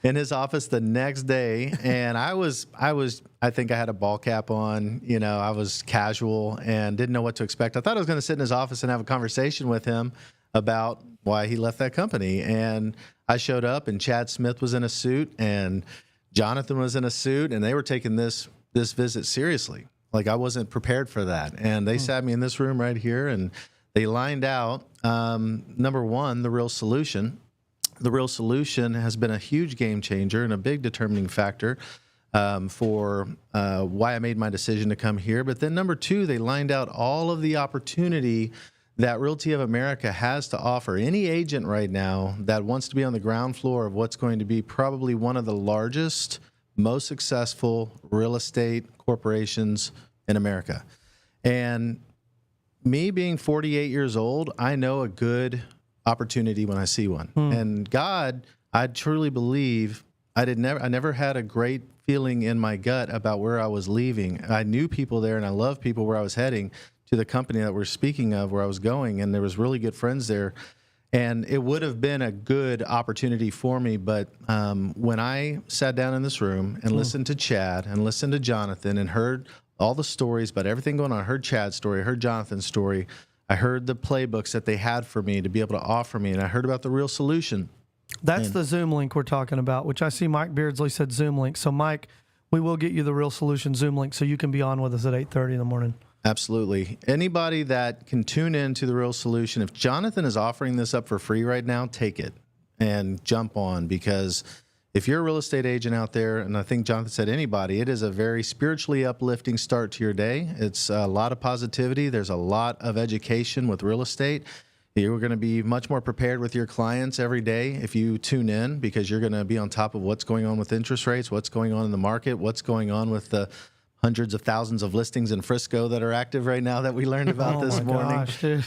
in his office the next day, and I think I had a ball cap on. I was casual and didn't know what to expect. I thought I was going to sit in his office and have a conversation with him about why he left that company. And I showed up, and Chad Smith was in a suit, and Jonathan was in a suit, and they were taking this visit seriously. Like, I wasn't prepared for that. And they sat me in this room right here, and they lined out, number one, the Real Solution. The Real Solution has been a huge game changer and a big determining factor for why I made my decision to come here. But then number two, they lined out all of the opportunity that Realty of America has to offer any agent right now that wants to be on the ground floor of what's going to be probably one of the largest, most successful real estate corporations in America. And me being 48 years old, I know a good opportunity when I see one. And God, I truly believe I never had a great feeling in my gut about where I was leaving. I knew people there, and I loved people where I was heading to the company that we're speaking of, where I was going, and there was really good friends there. And it would have been a good opportunity for me. But when I sat down in this room and listened to Chad and listened to Jonathan and heard all the stories about everything going on, I heard Chad's story, I heard Jonathan's story, I heard the playbooks that they had for me to be able to offer me, and I heard about the Real Solution. That's the Zoom link we're talking about, which I see Mike Beardsley said Zoom link. So, Mike, we will get you the Real Solution Zoom link so you can be on with us at 8:30 in the morning. Absolutely. Anybody that can tune in to the Real Solution, if Jonathan is offering this up for free right now, take it and jump on, because if you're a real estate agent out there, and I think Jonathan said anybody, it is a very spiritually uplifting start to your day. It's a lot of positivity. There's a lot of education with real estate. You're going to be much more prepared with your clients every day if you tune in, because you're going to be on top of what's going on with interest rates, what's going on in the market, what's going on with the hundreds of thousands of listings in Frisco that are active right now that we learned about this morning. Gosh, dude.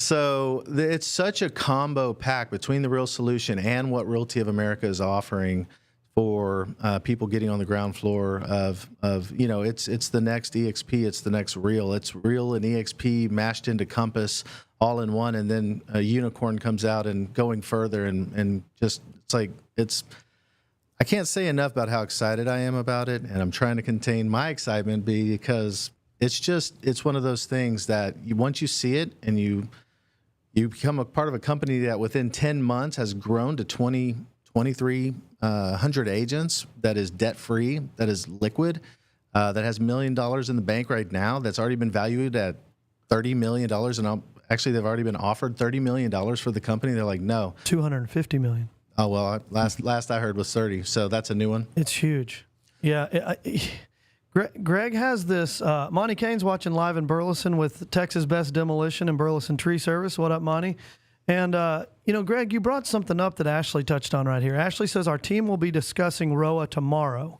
So it's such a combo pack between the Real Solution and what Realty of America is offering for people getting on the ground floor of it's the next EXP, it's the next Real. It's Real and EXP mashed into Compass all in one, and then a unicorn comes out and going further and just I can't say enough about how excited I am about it, and I'm trying to contain my excitement because it's one of those things that once you see it and you become a part of a company that within 10 months has grown to 2,300 agents, that is debt-free, that is liquid, that has $1 million in the bank right now, that's already been valued at $30 million, and actually they've already been offered $30 million for the company. They're like, no. $250 million. Oh, well, last I heard was 30, so that's a new one. It's huge. Yeah. Greg has this. Monty Kane's watching live in Burleson with Texas Best Demolition and Burleson Tree Service. What up, Monty? And, Greg, you brought something up that Ashley touched on right here. Ashley says, our team will be discussing ROA tomorrow.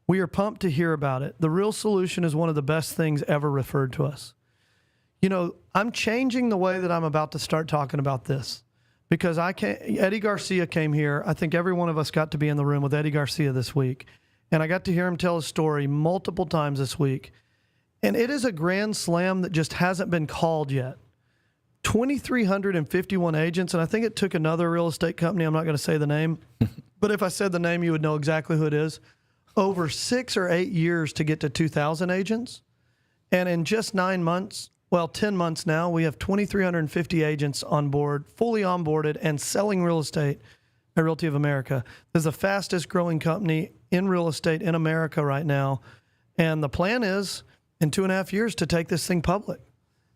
We are pumped to hear about it. The Real Solution is one of the best things ever referred to us. I'm changing the way that I'm about to start talking about this because Eddie Garcia came here. I think every one of us got to be in the room with Eddie Garcia this week. And I got to hear him tell his story multiple times this week. And it is a grand slam that just hasn't been called yet. 2,351 agents, and I think it took another real estate company, I'm not going to say the name, but if I said the name, you would know exactly who it is, over 6 or 8 years to get to 2,000 agents. And in just 9 months, 10 months now, we have 2,350 agents on board, fully onboarded, and selling real estate at Realty of America. This is the fastest growing company in real estate in America right now. And the plan is, in 2.5 years, to take this thing public.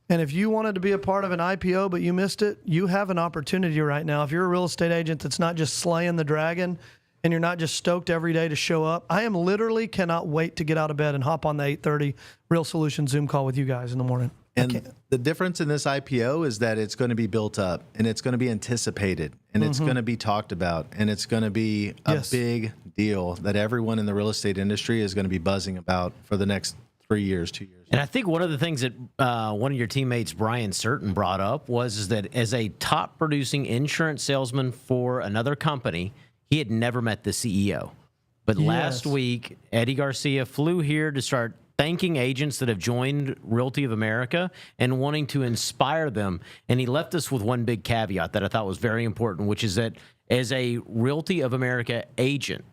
And if you wanted to be a part of an IPO but you missed it, you have an opportunity right now. If you're a real estate agent that's not just slaying the dragon and you're not just stoked every day to show up, I am literally cannot wait to get out of bed and hop on the 8:30 Real Solution Zoom call with you guys in the morning. And the difference in this IPO is that it's going to be built up and it's going to be anticipated and it's going to be talked about and it's going to be a big deal that everyone in the real estate industry is going to be buzzing about for the next 3 years, 2 years. And I think one of the things that one of your teammates, Brian Certain, brought up was that as a top producing insurance salesman for another company, he had never met the CEO. But last week, Eddie Garcia flew here to start thanking agents that have joined Realty of America and wanting to inspire them. And he left us with one big caveat that I thought was very important, which is that as a Realty of America agent,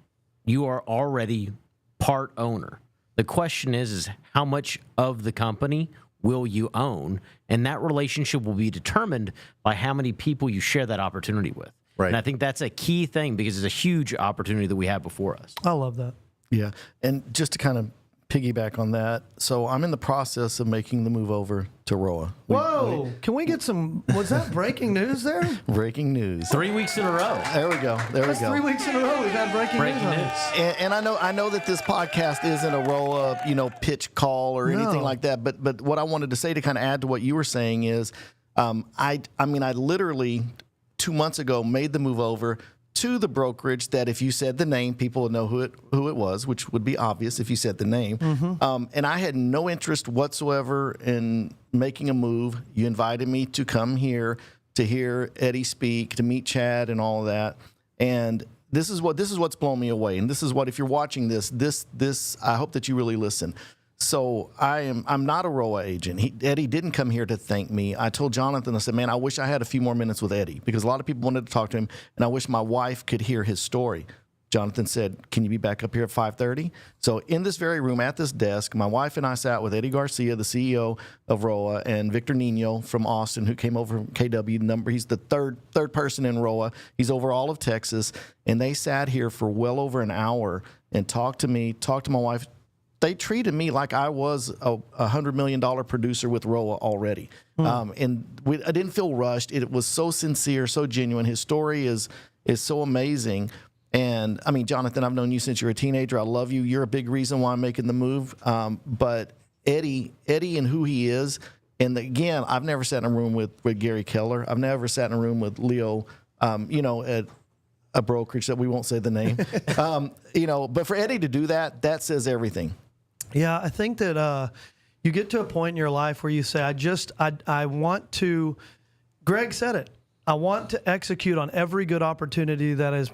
you are already part owner. The question is how much of the company will you own? And that relationship will be determined by how many people you share that opportunity with. Right. And I think that's a key thing because it's a huge opportunity that we have before us. I love that. Yeah. And just to kind of piggyback on that, so I'm in the process of making the move over to ROA. Whoa! Can we get was that breaking news there? Breaking news. 3 weeks in a row. There we go. There we go. 3 weeks in a row we've had breaking news. On it. And I know that this podcast isn't a ROA, pitch call or anything like that. But what I wanted to say to kind of add to what you were saying is, I literally 2 months ago made the move over to the brokerage that if you said the name, people would know who it was, which would be obvious if you said the name. And I had no interest whatsoever in making a move. You invited me to come here to hear Eddie speak, to meet Chad and all of that. And this is what's blown me away. And this is what, if you're watching this, I hope that you really listen. So I'm not a ROA agent. Eddie didn't come here to thank me. I told Jonathan, I said, man, I wish I had a few more minutes with Eddie because a lot of people wanted to talk to him, and I wish my wife could hear his story. Jonathan said, can you be back up here at 5:30? So in this very room at this desk, my wife and I sat with Eddie Garcia, the CEO of ROA, and Victor Nino from Austin, who came over from KW. He's the third person in ROA. He's over all of Texas. And they sat here for well over an hour and talked to me, talked to my wife. They treated me like I was a $100 million producer with ROA already. I didn't feel rushed. It was so sincere, so genuine. His story is so amazing. And I mean, Jonathan, I've known you since you were a teenager. I love you. You're a big reason why I'm making the move. But Eddie and who he is, and again, I've never sat in a room with Gary Keller. I've never sat in a room with Leo, at a brokerage that we won't say the name. But for Eddie to do that says everything. Yeah, I think that you get to a point in your life where you say, I want to, Greg said it, I want to execute on every good opportunity that is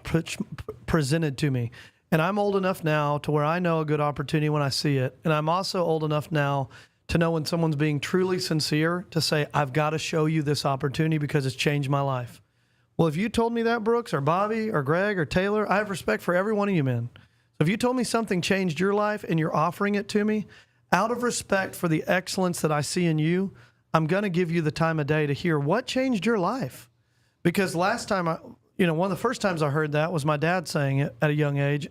presented to me. And I'm old enough now to where I know a good opportunity when I see it. And I'm also old enough now to know when someone's being truly sincere to say, I've got to show you this opportunity because it's changed my life. Well, if you told me that, Brooks or Bobby or Greg or Taylor, I have respect for every one of you men. If you told me something changed your life and you're offering it to me, out of respect for the excellence that I see in you, I'm going to give you the time of day to hear what changed your life. Because last time, one of the first times I heard that was my dad saying it at a young age,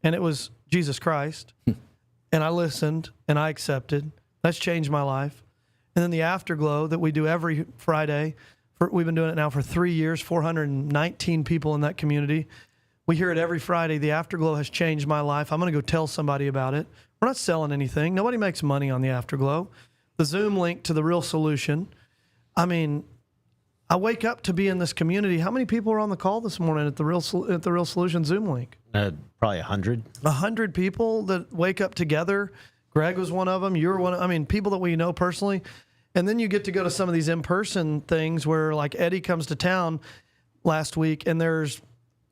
and it was Jesus Christ. And I listened and I accepted. That's changed my life. And then the afterglow that we do every Friday, we've been doing it now for 3 years, 419 people in that community. We hear it every Friday. The Afterglow has changed my life. I'm going to go tell somebody about it. We're not selling anything. Nobody makes money on the Afterglow. The Zoom link to the Real Solution. I mean, I wake up to be in this community. How many people were on the call this morning at the Real Solution Zoom link? Probably 100. 100 people that wake up together. Greg was one of them. You were one. I mean, people that we know personally. And then you get to go to some of these in-person things where, like, Eddie comes to town last week, and there's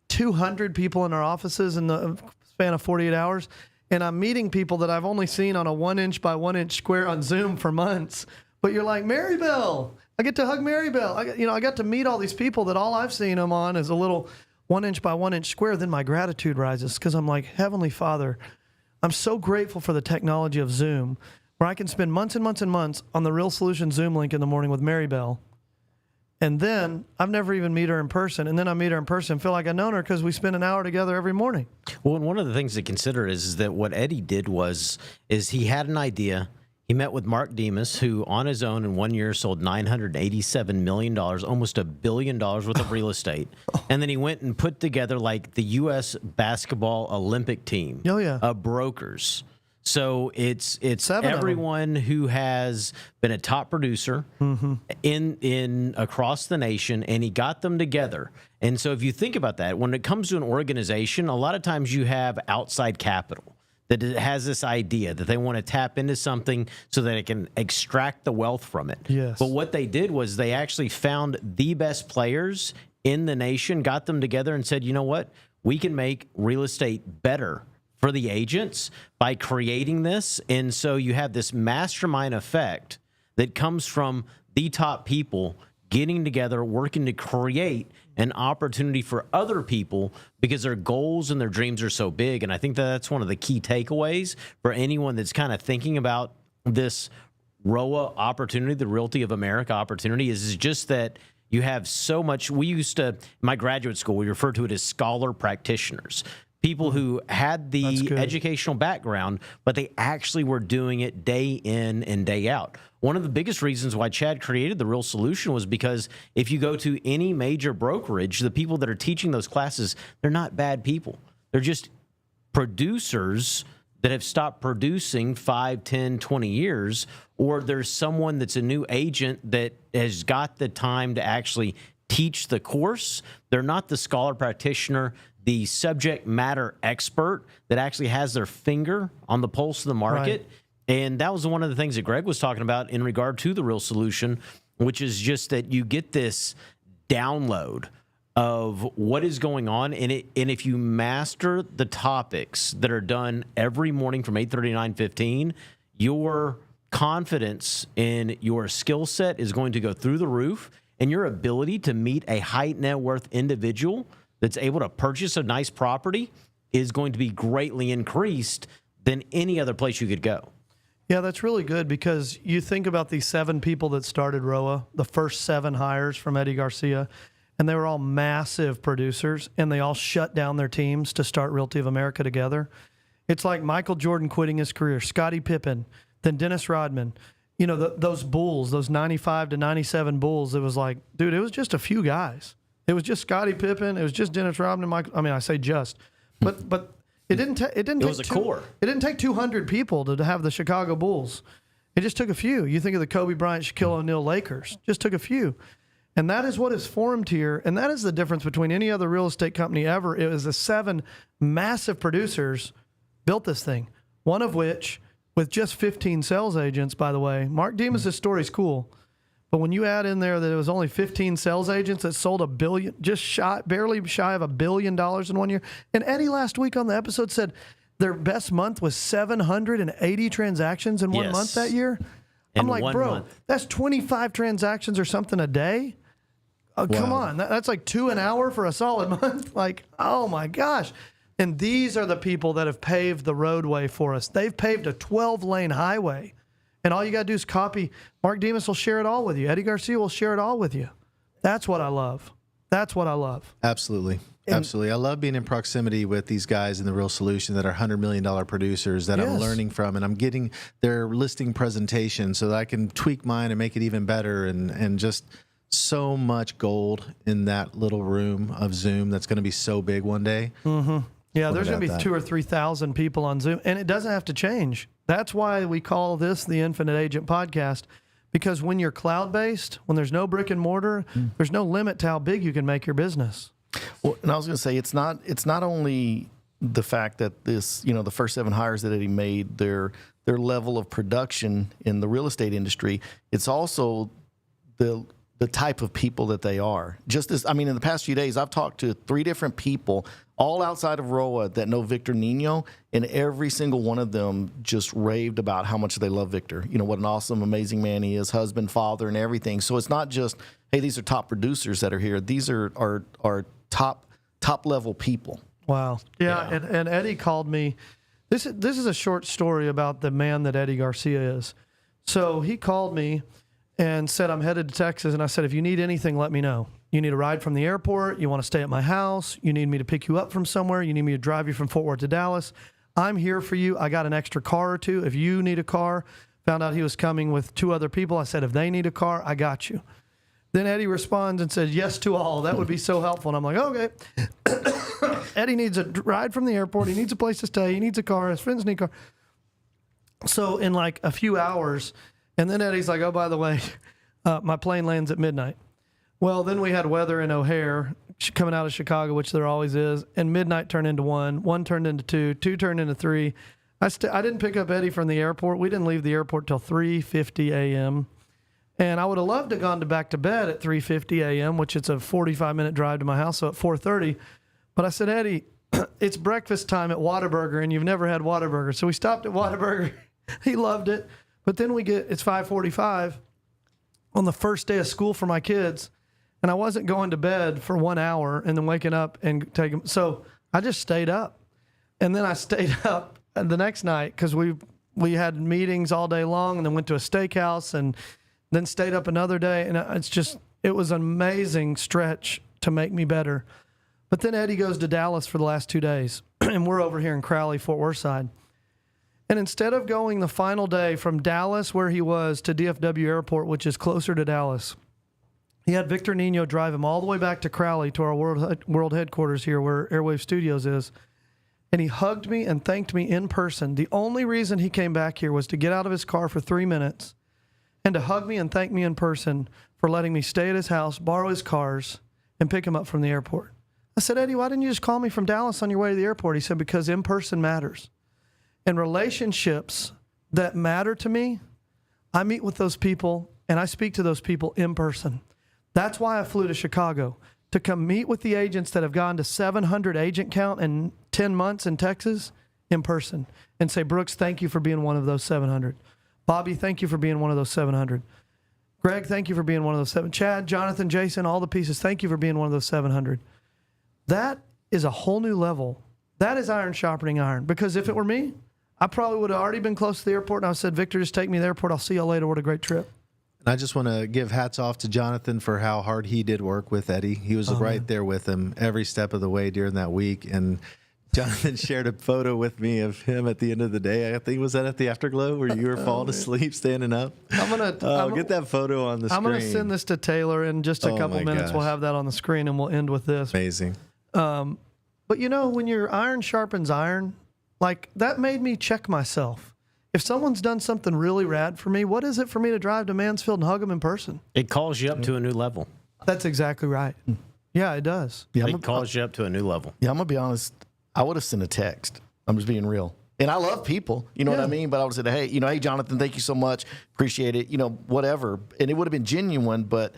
200 people in our offices in the span of 48 hours. And I'm meeting people that I've only seen on a 1-inch by 1-inch square on Zoom for months. But you're like, Maribel. I get to hug Maribel. I got to meet all these people that all I've seen them on is a little 1-inch by 1-inch square. Then my gratitude rises because I'm like, Heavenly Father, I'm so grateful for the technology of Zoom, where I can spend months and months and months on the Real Solution Zoom link in the morning with Maribel. And then I've never even met her in person. And then I meet her in person and feel like I've known her because we spend an hour together every morning. Well, and one of the things to consider is that what Eddie did is he had an idea. He met with Mark Demas, who on his own in 1 year sold $987 million, almost $1 billion worth of real estate. And then he went and put together like the U.S. basketball Olympic team of brokers. So it's everyone who has been a top producer in across the nation, and he got them together. And so if you think about that, when it comes to an organization, a lot of times you have outside capital that has this idea that they want to tap into something so that it can extract the wealth from it. Yes. But what they did was they actually found the best players in the nation, got them together and said, you know what? We can make real estate better for the agents by creating this. And so you have this mastermind effect that comes from the top people getting together, working to create an opportunity for other people because their goals and their dreams are so big. And I think that's one of the key takeaways for anyone that's kind of thinking about this ROA opportunity, the Realty of America opportunity, is just that you have so much. We used to, in my graduate school, we referred to it as scholar practitioners. People who had the educational background, but they actually were doing it day in and day out. One of the biggest reasons why Chad created the Real Solution was because if you go to any major brokerage, the people that are teaching those classes, they're not bad people. They're just producers that have stopped producing 5, 10, 20 years, or there's someone that's a new agent that has got the time to actually teach the course. They're not the scholar practitioner, the subject matter expert that actually has their finger on the pulse of the market. Right. And that was one of the things that Greg was talking about in regard to the Real Solution, which is just that you get this download of what is going on. And if you master the topics that are done every morning from 8:30 to 9:15, your confidence in your skill set is going to go through the roof, and your ability to meet a high net worth individual that's able to purchase a nice property is going to be greatly increased than any other place you could go. Yeah, that's really good because you think about these 7 people that started ROA, the first 7 hires from Eddie Garcia, and they were all massive producers, and they all shut down their teams to start Realty of America together. It's like Michael Jordan quitting his career, Scottie Pippen, then Dennis Rodman. You know, those Bulls, those 95 to 97 Bulls, it was like, dude, it was just a few guys. It was just Scottie Pippen. It was just Dennis Rodman. Michael. I mean, I say just, but it didn't. It was a core. It didn't take 200 people to have the Chicago Bulls. It just took a few. You think of the Kobe Bryant, Shaquille O'Neal Lakers. Just took a few, and that is what is formed here. And that is the difference between any other real estate company ever. It was the 7 massive producers built this thing. One of which, with just 15 sales agents, by the way. Mark Demas' story is cool. But when you add in there that it was only 15 sales agents that sold $1 billion, barely shy of $1 billion in 1 year. And Eddie last week on the episode said their best month was 780 transactions in 1 month that year. I'm like, bro, that's 25 transactions or something a day. Oh, wow. Come on. That's like 2 an hour for a solid month. Like, oh my gosh. And these are the people that have paved the roadway for us. They've paved a 12-lane highway. And all you got to do is copy. Mark Demas will share it all with you. Eddie Garcia will share it all with you. That's what I love. That's what I love. Absolutely. Absolutely. I love being in proximity with these guys in the Real Solution that are $100 million producers that I'm learning from, and I'm getting their listing presentation so that I can tweak mine and make it even better, and just so much gold in that little room of Zoom that's going to be so big one day. Mm-hmm. Yeah, there's going to be 2,000 or 3,000 people on Zoom, and it doesn't have to change. That's why we call this the Infinite Agent Podcast, Because when you're cloud-based, when there's no brick and mortar, there's no limit to how big you can make your business. Well, and I was going to say it's not only the fact that this, the first 7 hires that Eddie made, their level of production in the real estate industry. It's also the type of people that they are. Just as, in the past few days, I've talked to 3 different people, all outside of ROA, that know Victor Nino, and every single one of them just raved about how much they love Victor. What an awesome, amazing man he is, husband, father, and everything. So it's not just, hey, these are top producers that are here. These are top level people. Wow. Yeah. And Eddie called me. This is a short story about the man that Eddie Garcia is. So he called me and said, I'm headed to Texas. And I said, if you need anything, let me know. You need a ride from the airport. You want to stay at my house. You need me to pick you up from somewhere. You need me to drive you from Fort Worth to Dallas. I'm here for you. I got an extra car or 2. If you need a car, found out he was coming with 2 other people. I said, if they need a car, I got you. Then Eddie responds and says, yes to all. That would be so helpful. And I'm like, okay. Eddie needs a ride from the airport. He needs a place to stay. He needs a car. His friends need a car. So in like a few hours, and then Eddie's like, oh, by the way, my plane lands at midnight. Well, then we had weather in O'Hare coming out of Chicago, which there always is, and midnight turned into 1, 1 turned into 2, 2 turned into 3. I didn't pick up Eddie from the airport. We didn't leave the airport till 3:50 a.m., and I would have loved to have gone back to bed at 3:50 a.m., which it's a 45-minute drive to my house, so at 4:30. But I said, Eddie, it's breakfast time at Whataburger, and you've never had Whataburger. So we stopped at Whataburger. He loved it. But then it's 5:45 on the first day of school for my kids, and I wasn't going to bed for 1 hour and then waking up and taking. So I just stayed up, and then I stayed up the next night because we had meetings all day long, and then went to a steakhouse, and then stayed up another day, and it was an amazing stretch to make me better. But then Eddie goes to Dallas for the last 2 days, and we're over here in Crowley, Fort Worth side. And instead of going the final day from Dallas, where he was, to DFW Airport, which is closer to Dallas, he had Victor Nino drive him all the way back to Crowley to our world headquarters here where Airwave Studios is. And he hugged me and thanked me in person. The only reason he came back here was to get out of his car for 3 minutes and to hug me and thank me in person for letting me stay at his house, borrow his cars, and pick him up from the airport. I said, Eddie, why didn't you just call me from Dallas on your way to the airport? He said, because in person matters. And relationships that matter to me, I meet with those people and I speak to those people in person. That's why I flew to Chicago, to come meet with the agents that have gone to 700 agent count in 10 months in Texas in person and say, Brooks, thank you for being one of those 700. Bobby, thank you for being one of those 700. Greg, thank you for being one of those 700. Chad, Jonathan, Jason, all the pieces, thank you for being one of those 700. That is a whole new level. That is iron sharpening iron. Because if it were me, I probably would have already been close to the airport, and I said, Victor, just take me to the airport. I'll see you later. What a great trip. And I just want to give hats off to Jonathan for how hard he did work with Eddie. He was right there with him every step of the way during that week. And Jonathan shared a photo with me of him at the end of the day. I think, was that at the Afterglow where you were falling asleep, standing up? I'm gonna get that photo on the screen. I'm going to send this to Taylor in just a couple minutes. Gosh. We'll have that on the screen, and we'll end with this. Amazing. But when your iron sharpens iron, like that made me check myself. If someone's done something really rad for me, what is it for me to drive to Mansfield and hug them in person? It calls you up to a new level. That's exactly right. Yeah, it does. Yeah, It calls you up to a new level. Yeah, I'm going to be honest. I would have sent a text. I'm just being real. And I love people, you know what I mean? But I would have said, hey, hey, Jonathan, thank you so much. Appreciate it. Whatever. And it would have been genuine, but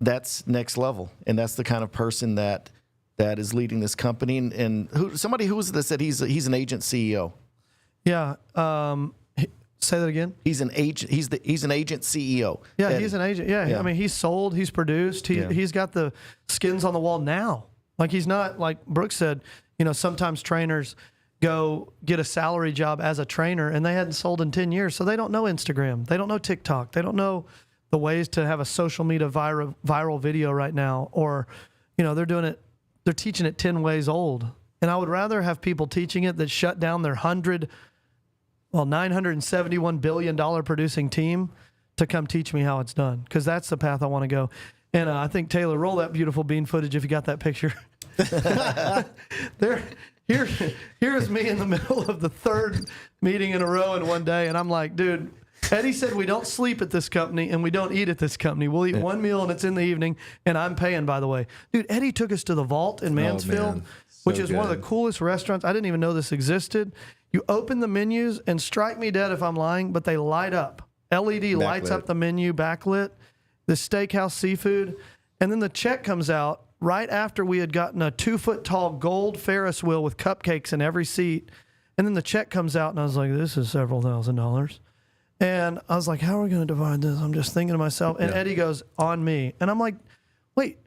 that's next level. And that's the kind of person that is leading this company. And somebody who was that said he's an agent CEO. Yeah. Say that again. He's an agent. He's an agent CEO. Yeah, Eddie. he's an agent. Yeah, I mean, he's sold, he's produced, he's got the skins on the wall now. Like he's not, like Brooks said, sometimes trainers go get a salary job as a trainer and they hadn't sold in 10 years, so they don't know Instagram, they don't know TikTok, they don't know the ways to have a social media viral video right now, or they're teaching it 10 ways old. And I would rather have people teaching it that shut down their $971 billion producing team to come teach me how it's done, because that's the path I want to go. And I think, Taylor, roll that beautiful bean footage if you got that picture. Here's me in the middle of the third meeting in a row in one day, and I'm like, dude, Eddie said we don't sleep at this company and we don't eat at this company. We'll eat one meal and it's in the evening, and I'm paying, by the way. Dude, Eddie took us to the Vault in Mansfield, man. which So is one of the good. coolest restaurants. I didn't even know this existed. You open the menus, and strike me dead if I'm lying, but they light up. LED lights Backlit. up the menu, backlit, the steakhouse seafood, and then the check comes out right after we had gotten a 2-foot-tall gold Ferris wheel with cupcakes in every seat. And then the check comes out, and I was like, this is several $1,000s. And I was like, how are we going to divide this? I'm just thinking to myself. And Eddie goes, on me. And I'm like, wait,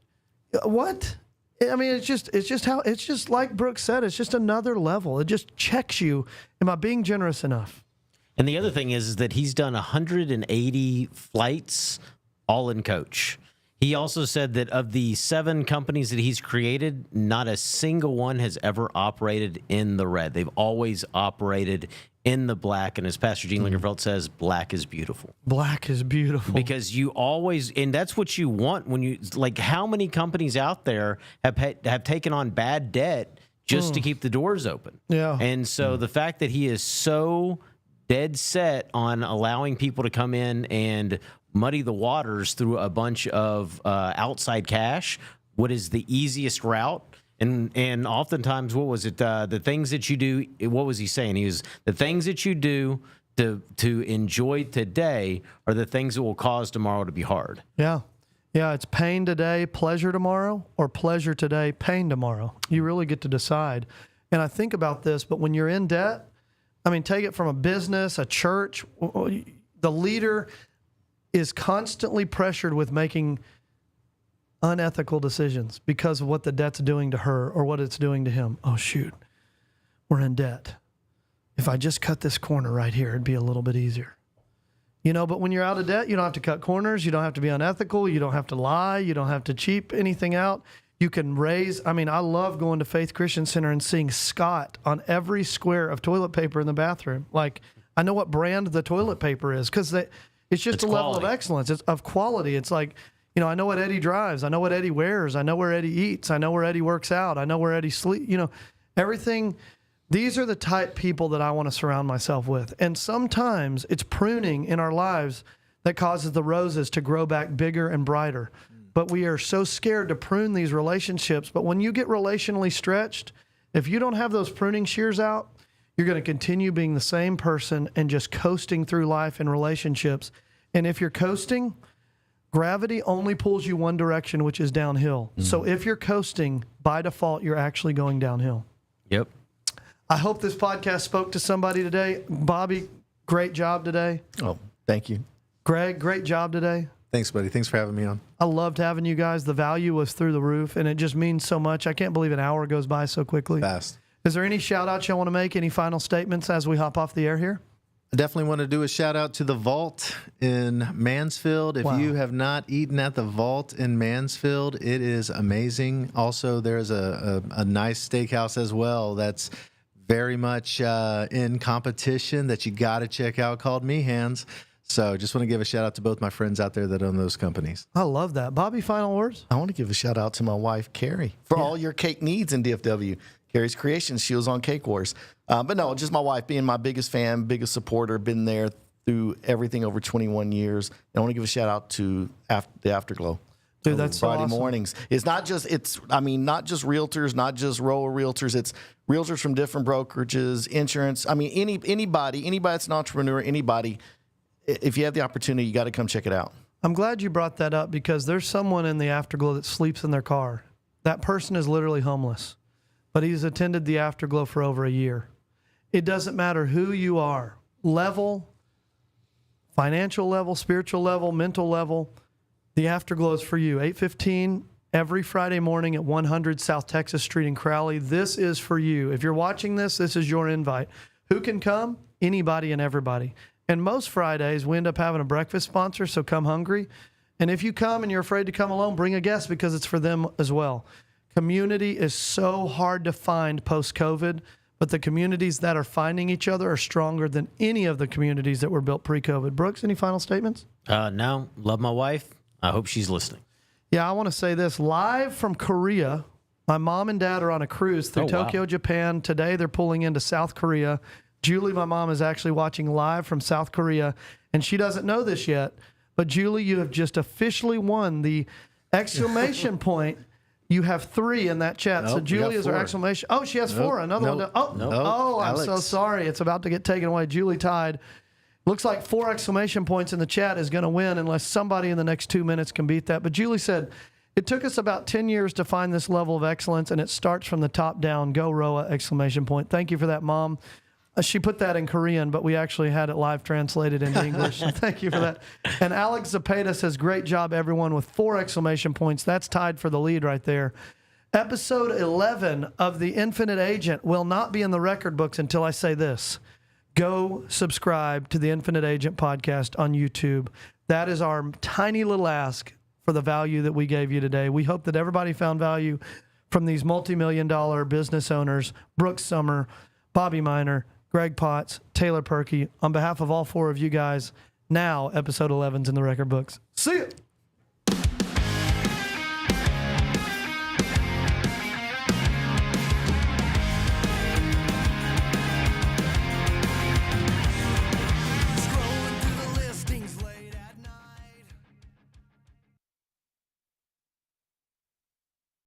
what? I mean, it's just like Brooks said, it's just another level. It just checks you. Am I being generous enough? And the other thing is that he's done 180 flights, all in coach. He also said that of the 7 companies that he's created, not a single one has ever operated in the red. They've always operated in the black. And as Pastor Gene Lingerfeld says, black is beautiful. Black is beautiful. Because you always, and that's what you want when you, like, how many companies out there have taken on bad debt just to keep the doors open? Yeah. And so the fact that he is so dead set on allowing people to come in and muddy the waters through a bunch of outside cash, what is the easiest route? And oftentimes, what was it? The things that you do, what was he saying? He was, the things that you do to enjoy today are the things that will cause tomorrow to be hard. Yeah. Yeah, it's pain today, pleasure tomorrow, or pleasure today, pain tomorrow. You really get to decide. And I think about this, but when you're in debt, I mean, take it from a business, a church, the leader is constantly pressured with making unethical decisions because of what the debt's doing to her or what it's doing to him. Oh, shoot, we're in debt. If I just cut this corner right here, it'd be a little bit easier. You know, but when you're out of debt, you don't have to cut corners. You don't have to be unethical. You don't have to lie. You don't have to cheap anything out. You can raise, I mean, I love going to Faith Christian Center and seeing Scott on every square of toilet paper in the bathroom. Like, I know what brand the toilet paper is because it's just It's a level of quality. excellence. It's of quality. It's like, you know, I know what Eddie drives. I know what Eddie wears. I know where Eddie eats. I know where Eddie works out. I know where Eddie sleeps. You know, everything. These are the type people that I want to surround myself with. And sometimes it's pruning in our lives that causes the roses to grow back bigger and brighter. But we are so scared to prune these relationships. But when you get relationally stretched, if you don't have those pruning shears out, you're going to continue being the same person and just coasting through life in relationships. And if you're coasting, gravity only pulls you one direction, which is downhill. So if you're coasting, by default, you're actually going downhill. Yep. I hope this podcast spoke to somebody today. Bobby, great job today. Oh, thank you. Greg, great job today. Thanks, buddy. Thanks for having me on. I loved having you guys. The value was through the roof, and it just means so much. I can't believe an hour goes by so quickly. Fast. Is there any shout-outs you want to make? Any final statements as we hop off the air here? I definitely want to do a shout out to the Vault in Mansfield. If Wow. you have not eaten at the Vault in Mansfield, it is amazing. Also, there's a nice steakhouse as well that's very much in competition that you got to check out called Meehan's. So just want to give a shout out to both my friends out there that own those companies. I love that. Bobby, final words? I want to give a shout out to my wife, Carrie, for all your cake needs in DFW. Carrie's Creations, she was on Cake Wars. But no, just my wife being my biggest fan, biggest supporter, been there through everything over 21 years. And I want to give a shout out to the Afterglow. Dude, that's so Friday awesome. mornings. It's not just not just realtors, not just row realtors. It's realtors from different brokerages, insurance. I mean, anybody that's an entrepreneur, anybody. If you have the opportunity, you got to come check it out. I'm glad you brought that up because there's someone in the Afterglow that sleeps in their car. That person is literally homeless, but he's attended the Afterglow for over a year. It doesn't matter who you are, level, financial level, spiritual level, mental level. The Afterglow is for you. 8:15 every Friday morning at 100 South Texas Street in Crowley. This is for you. If you're watching this is your invite. Who can come? Anybody and everybody. And most Fridays, we end up having a breakfast sponsor, so come hungry. And if you come and you're afraid to come alone, bring a guest because it's for them as well. Community is so hard to find post-COVID, but the communities that are finding each other are stronger than any of the communities that were built pre-COVID. Brooks, any final statements? No, love my wife. I hope she's listening. Yeah, I want to say this. Live from Korea, my mom and dad are on a cruise through Oh, wow. Tokyo, Japan. Today they're pulling into South Korea. Julie, my mom, is actually watching live from South Korea, and she doesn't know this yet. But Julie, you have just officially won the exclamation point. You have 3 in that chat. So Nope, we Julie got is our 4. exclamation. Oh, she has 4. Another Nope. one. Nope. Oh, I'm so Alex. sorry. It's about to get taken away. Julie tied. Looks like 4 exclamation points in the chat is going to win unless somebody in the next 2 minutes can beat that. But Julie said, it took us about 10 years to find this level of excellence, and it starts from the top down. Go Roa! Exclamation point. Thank you for that, Mom. She put that in Korean, but we actually had it live translated into English. So thank you for that. And Alex Zapata says, great job, everyone, with 4 exclamation points. That's tied for the lead right there. Episode 11 of The Infinite Agent will not be in the record books until I say this. Go subscribe to the Infinite Agent podcast on YouTube. That is our tiny little ask for the value that we gave you today. We hope that everybody found value from these multi-million-dollar business owners, Brooks Summer, Bobby Miner, Greg Potts, Taylor Perkey. On behalf of all 4 of you guys, now episode 11's in the record books. See ya!